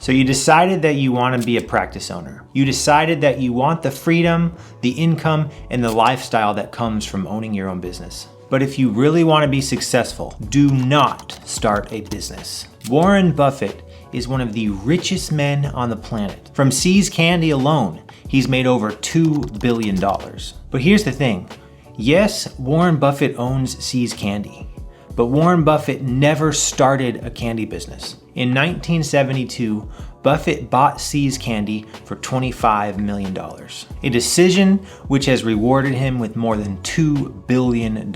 So you decided that you want to be a practice owner. You decided that you want the freedom, the income, and the lifestyle that comes from owning your own business. But if you really want to be successful, do not start a business. Warren Buffett is one of the richest men on the planet. From See's Candy alone, he's made over $2 billion. But here's the thing. Yes, Warren Buffett owns See's Candy, but Warren Buffett never started a candy business. In 1972, Buffett bought See's Candy for $25 million, a decision which has rewarded him with more than $2 billion.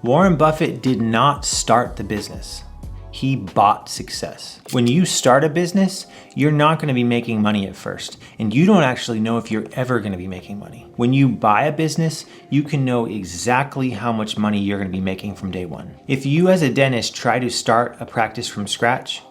Warren Buffett did not start the business. He bought success. When you start a business, you're not going to be making money at first, and you don't actually know if you're ever going to be making money. When you buy a business, you can know exactly how much money you're going to be making from day one. If you as a dentist try to start a practice from scratch,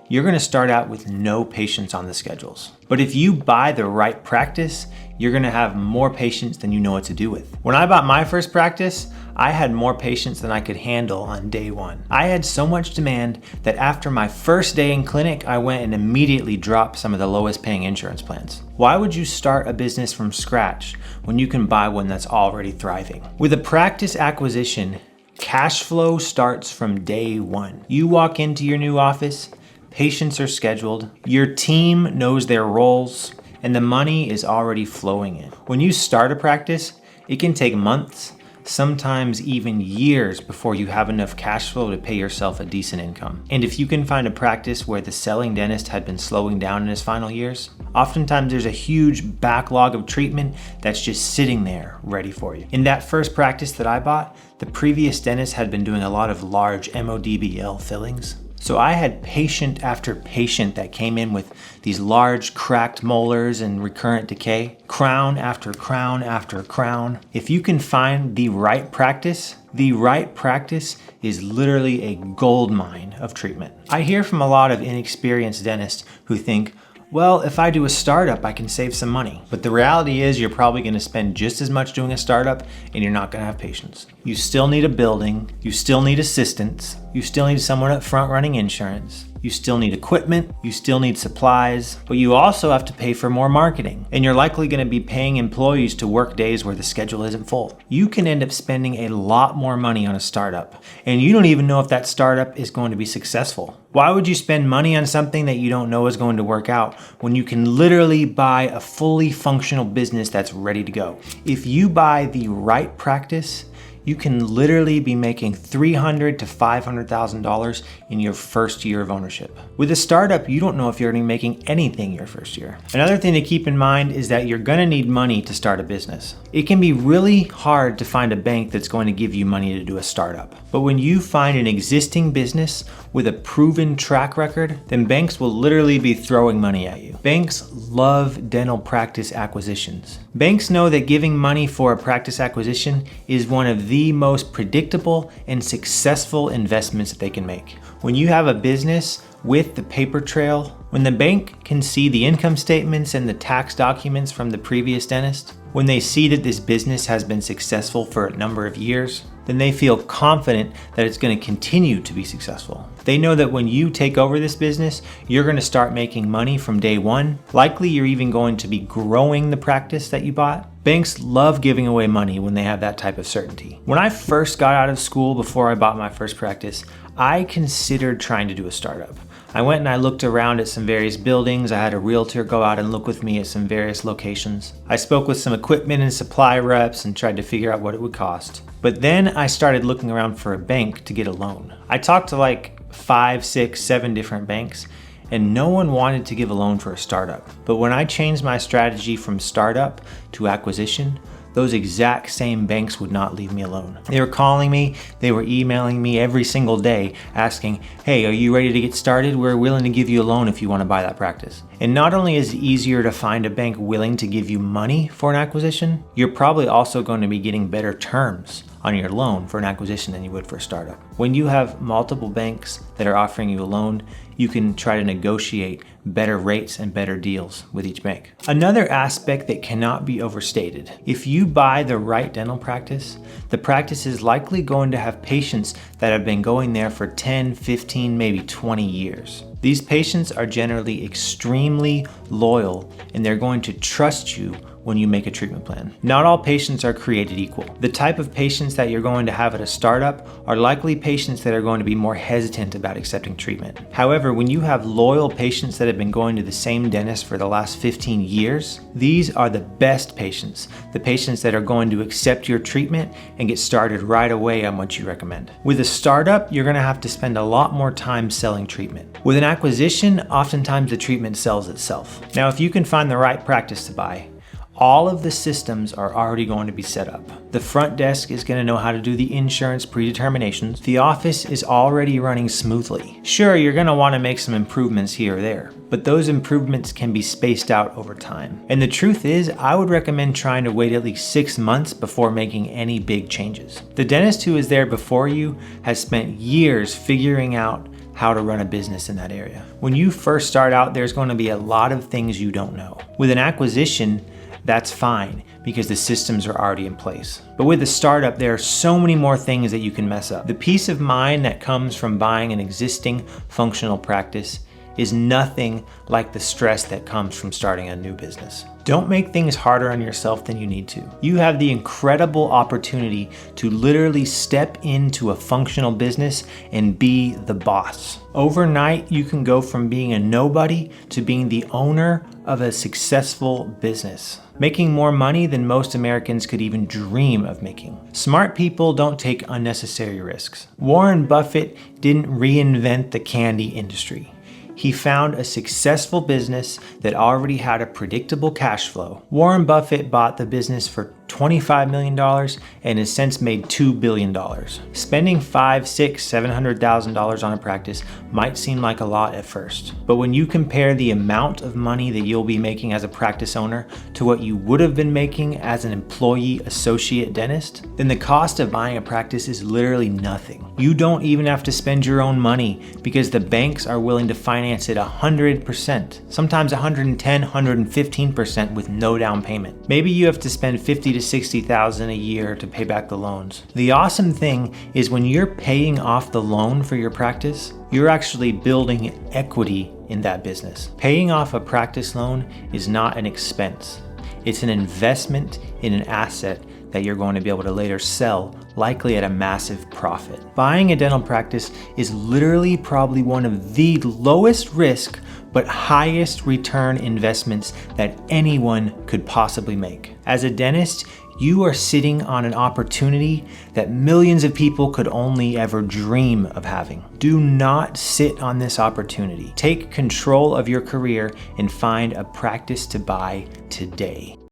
you're going to start out with no patients on the schedules. But if you buy the right practice, you're going to have more patients than you know what to do with. When I bought my first practice, I had more patients than I could handle on day one. I had so much demand that after my first day in clinic, I went and immediately dropped some of the lowest paying insurance plans. Why would you start a business from scratch when you can buy one that's already thriving? With a practice acquisition, cash flow starts from day one. You walk into your new office, patients are scheduled, your team knows their roles, and the money is already flowing in. When you start a practice, it can take months, sometimes even years before you have enough cash flow to pay yourself a decent income. And if you can find a practice where the selling dentist had been slowing down in his final years, oftentimes there's a huge backlog of treatment that's just sitting there ready for you. In that first practice that I bought, the previous dentist had been doing a lot of large MODBL fillings. So I had patient after patient that came in with these large cracked molars and recurrent decay, crown after crown after crown. If you can find the right practice is literally a gold mine of treatment. I hear from a lot of inexperienced dentists who think, well, if I do a startup, I can save some money. But the reality is you're probably going to spend just as much doing a startup and you're not going to have patience. You still need a building, you still need assistants, you still need someone up front running insurance, you still need equipment, you still need supplies, but you also have to pay for more marketing. And you're likely going to be paying employees to work days where the schedule isn't full. You can end up spending a lot more money on a startup, and you don't even know if that startup is going to be successful. Why would you spend money on something that you don't know is going to work out when you can literally buy a fully functional business that's ready to go? If you buy the right practice, you can literally be making $300,000 to $500,000 in your first year of ownership. With a startup, you don't know if you're going to be making anything your first year. Another thing to keep in mind is that you're going to need money to start a business. It can be really hard to find a bank that's going to give you money to do a startup. But when you find an existing business with a proven track record, then banks will literally be throwing money at you. Banks love dental practice acquisitions. Banks know that giving money for a practice acquisition is one of the most predictable and successful investments that they can make. When you have a business with the paper trail, when the bank can see the income statements and the tax documents from the previous dentist, when they see that this business has been successful for a number of years, then they feel confident that it's going to continue to be successful. They know that when you take over this business, you're going to start making money from day one. Likely you're even going to be growing the practice that you bought. Banks love giving away money when they have that type of certainty. When I first got out of school before I bought my first practice, I considered trying to do a startup. I went and I looked around at some various buildings. I had a realtor go out and look with me at some various locations. I spoke with some equipment and supply reps and tried to figure out what it would cost. But then I started looking around for a bank to get a loan. I talked to like 5, 6, 7 different banks, and no one wanted to give a loan for a startup. But when I changed my strategy from startup to acquisition, those exact same banks would not leave me alone. They were calling me, they were emailing me every single day asking, hey, are you ready to get started? We're willing to give you a loan if you want to buy that practice. And not only is it easier to find a bank willing to give you money for an acquisition, you're probably also going to be getting better terms on your loan for an acquisition than you would for a startup. When you have multiple banks that are offering you a loan, you can try to negotiate better rates and better deals with each bank. Another aspect that cannot be overstated, if you buy the right dental practice, the practice is likely going to have patients that have been going there for 10, 15, maybe 20 years. These patients are generally extremely loyal, and they're going to trust you when you make a treatment plan. Not all patients are created equal. The type of patients that you're going to have at a startup are likely patients that are going to be more hesitant about accepting treatment. However, when you have loyal patients that have been going to the same dentist for the last 15 years, these are the best patients, the patients that are going to accept your treatment and get started right away on what you recommend. With a startup, you're gonna have to spend a lot more time selling treatment. With an acquisition, oftentimes the treatment sells itself. Now, if you can find the right practice to buy, all of the systems are already going to be set up. The front desk is going to know how to do the insurance predeterminations. The office is already running smoothly. Sure, you're going to want to make some improvements here or there, but those improvements can be spaced out over time. And the truth is, I would recommend trying to wait at least 6 months before making any big changes. The dentist who is there before you has spent years figuring out how to run a business in that area. When you first start out, there's going to be a lot of things you don't know. With an acquisition, that's fine because the systems are already in place. But with a startup, there are so many more things that you can mess up. The peace of mind that comes from buying an existing functional practice is nothing like the stress that comes from starting a new business. Don't make things harder on yourself than you need to. You have the incredible opportunity to literally step into a functional business and be the boss. Overnight, you can go from being a nobody to being the owner of a successful business, making more money than most Americans could even dream of making. Smart people don't take unnecessary risks. Warren Buffett didn't reinvent the candy industry. He found a successful business that already had a predictable cash flow. Warren Buffett bought the business for $25 million and has since made $2 billion. Spending $500,000, $600,000, $700,000 on a practice might seem like a lot at first, but when you compare the amount of money that you'll be making as a practice owner to what you would have been making as an employee associate dentist, then the cost of buying a practice is literally nothing. You don't even have to spend your own money because the banks are willing to finance it 100%, sometimes 110, 115% with no down payment. Maybe you have to spend $50,000 to $60,000 a year to pay back the loans. The awesome thing is when you're paying off the loan for your practice, you're actually building equity in that business. Paying off a practice loan is not an expense. It's an investment in an asset that you're going to be able to later sell, likely at a massive profit. Buying a dental practice is literally probably one of the lowest risk but highest return investments that anyone could possibly make. As a dentist, you are sitting on an opportunity that millions of people could only ever dream of having. Do not sit on this opportunity. Take control of your career and find a practice to buy today.